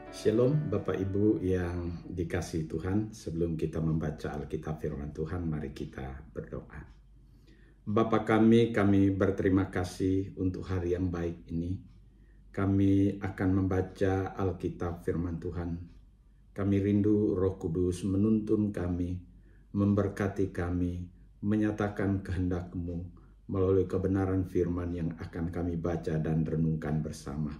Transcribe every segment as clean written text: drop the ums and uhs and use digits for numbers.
Shalom Bapak Ibu yang dikasihi Tuhan. Sebelum kita membaca Alkitab firman Tuhan, mari kita berdoa. Bapa kami berterima kasih untuk hari yang baik ini. Kami akan membaca Alkitab firman Tuhan. Kami rindu Roh Kudus menuntun kami, memberkati kami, menyatakan kehendak-Mu melalui kebenaran firman yang akan kami baca dan renungkan bersama.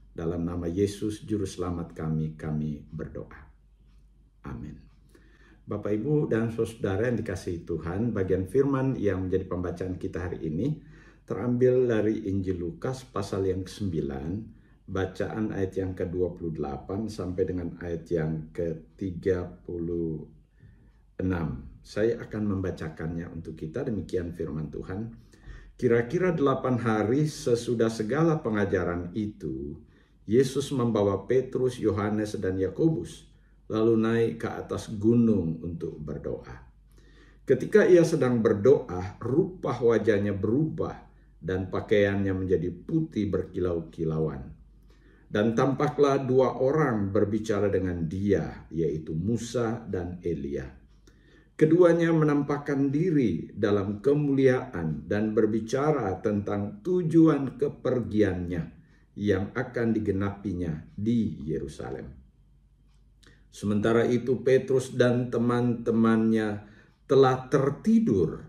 Dalam nama Yesus Juru Selamat kami berdoa. Amin. Bapak, Ibu, dan saudara yang dikasihi Tuhan, bagian firman yang menjadi pembacaan kita hari ini terambil dari Injil Lukas pasal yang ke-9, bacaan ayat yang ke-28 sampai dengan ayat yang ke-36. Saya akan membacakannya untuk kita, demikian firman Tuhan. Kira-kira 8 hari sesudah segala pengajaran itu, Yesus membawa Petrus, Yohanes, dan Yakobus, lalu naik ke atas gunung untuk berdoa. Ketika ia sedang berdoa, rupa wajahnya berubah dan pakaiannya menjadi putih berkilau-kilauan. Dan tampaklah 2 orang berbicara dengan dia, yaitu Musa dan Elia. Keduanya menampakkan diri dalam kemuliaan dan berbicara tentang tujuan kepergiannya yang akan digenapinya di Yerusalem. Sementara itu Petrus dan teman-temannya telah tertidur,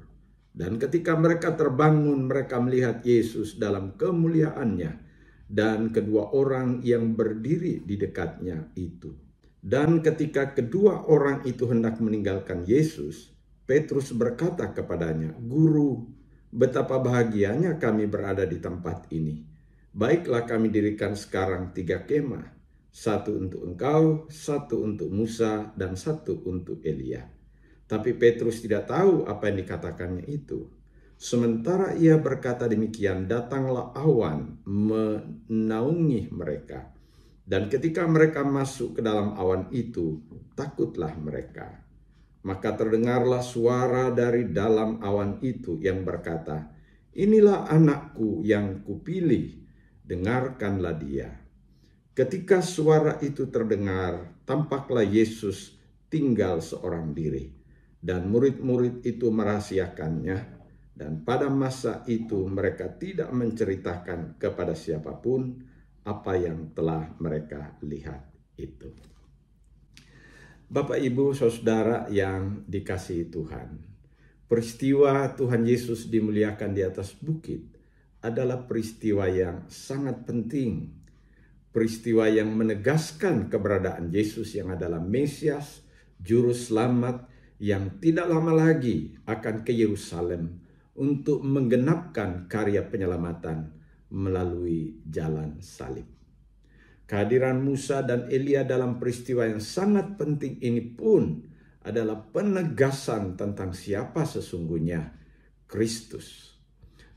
dan ketika mereka terbangun, mereka melihat Yesus dalam kemuliaannya dan kedua orang yang berdiri di dekatnya itu. Dan ketika kedua orang itu hendak meninggalkan Yesus, Petrus berkata kepadanya, "Guru, betapa bahagianya kami berada di tempat ini. Baiklah kami dirikan sekarang 3 kemah, 1 untuk engkau, 1 untuk Musa, dan 1 untuk Elia." Tapi Petrus tidak tahu apa yang dikatakannya itu. Sementara ia berkata demikian, datanglah awan menaungi mereka. Dan ketika mereka masuk ke dalam awan itu, takutlah mereka. Maka terdengarlah suara dari dalam awan itu yang berkata, "Inilah anakku yang kupilih, dengarkanlah dia." Ketika suara itu terdengar, tampaklah Yesus tinggal seorang diri, dan murid-murid itu merahasiakannya, dan pada masa itu mereka tidak menceritakan kepada siapapun apa yang telah mereka lihat itu. Bapak, Ibu, saudara yang dikasihi Tuhan, peristiwa Tuhan Yesus dimuliakan di atas bukit adalah peristiwa yang sangat penting. Peristiwa yang menegaskan keberadaan Yesus yang adalah Mesias, Juru Selamat yang tidak lama lagi akan ke Yerusalem untuk menggenapkan karya penyelamatan melalui jalan salib. Kehadiran Musa dan Elia dalam peristiwa yang sangat penting ini pun adalah penegasan tentang siapa sesungguhnya Kristus.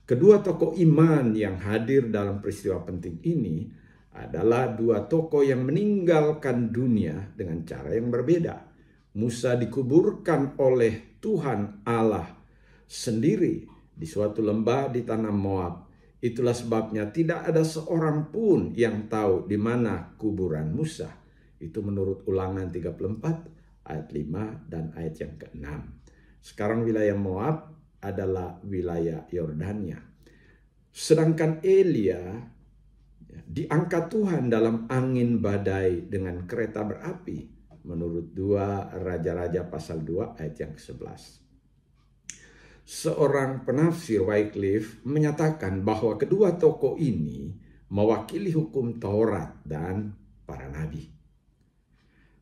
Kedua tokoh iman yang hadir dalam peristiwa penting ini adalah 2 tokoh yang meninggalkan dunia dengan cara yang berbeda. Musa dikuburkan oleh Tuhan Allah sendiri di suatu lembah di tanah Moab. Itulah sebabnya tidak ada seorang pun yang tahu di mana kuburan Musa. Itu menurut Ulangan 34 ayat 5 dan ayat yang ke-6. Sekarang wilayah Moab adalah wilayah Yordania. Sedangkan Elia diangkat Tuhan dalam angin badai dengan kereta berapi menurut 2 Raja-Raja pasal 2 ayat yang ke-11. Seorang penafsir Wycliffe menyatakan bahwa kedua tokoh ini mewakili hukum Taurat dan para nabi.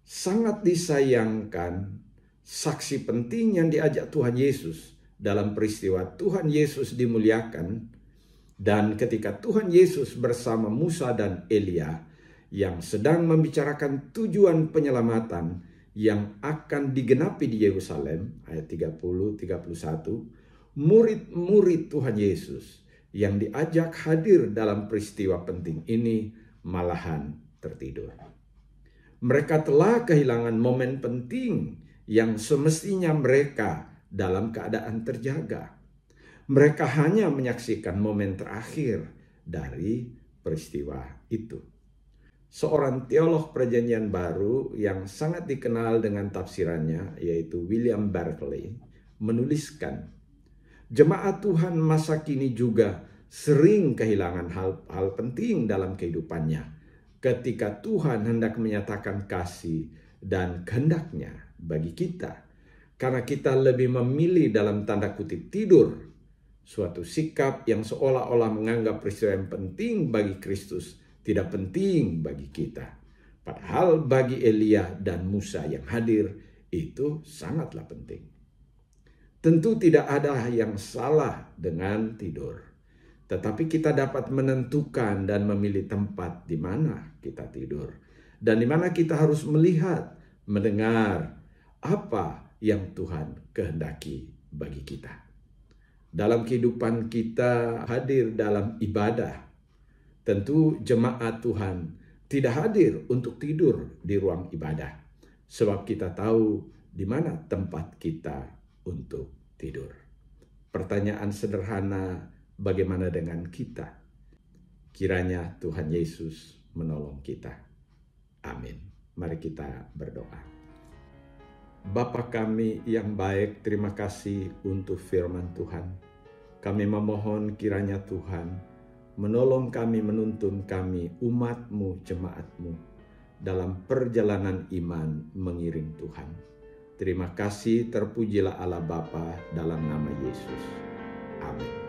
Sangat disayangkan saksi penting yang diajak Tuhan Yesus dalam peristiwa Tuhan Yesus dimuliakan, dan ketika Tuhan Yesus bersama Musa dan Elia yang sedang membicarakan tujuan penyelamatan yang akan digenapi di Yerusalem, ayat 30-31, murid-murid Tuhan Yesus yang diajak hadir dalam peristiwa penting ini malahan tertidur. Mereka telah kehilangan momen penting yang semestinya mereka dalam keadaan terjaga. Mereka hanya menyaksikan momen terakhir dari peristiwa itu. Seorang teolog Perjanjian Baru yang sangat dikenal dengan tafsirannya, yaitu William Barclay, menuliskan, jemaat Tuhan masa kini juga sering kehilangan hal-hal penting dalam kehidupannya ketika Tuhan hendak menyatakan kasih dan kehendaknya bagi kita. Karena kita lebih memilih dalam tanda kutip tidur, suatu sikap yang seolah-olah menganggap peristiwa yang penting bagi Kristus tidak penting bagi kita. Padahal bagi Elia dan Musa yang hadir itu sangatlah penting. Tentu tidak ada yang salah dengan tidur. Tetapi kita dapat menentukan dan memilih tempat di mana kita tidur. Dan di mana kita harus melihat, mendengar apa yang Tuhan kehendaki bagi kita. Dalam kehidupan kita hadir dalam ibadah. Tentu jemaat Tuhan tidak hadir untuk tidur di ruang ibadah. Sebab kita tahu di mana tempat kita untuk tidur. Pertanyaan sederhana, bagaimana dengan kita? Kiranya Tuhan Yesus menolong kita. Amin. Mari kita berdoa. Bapa kami yang baik, terima kasih untuk firman Tuhan. Kami memohon kiranya Tuhan menolong kami, menuntun kami, umat-Mu, jemaat-Mu, dalam perjalanan iman mengiring Tuhan. Terima kasih, terpujilah Allah Bapa dalam nama Yesus. Amin.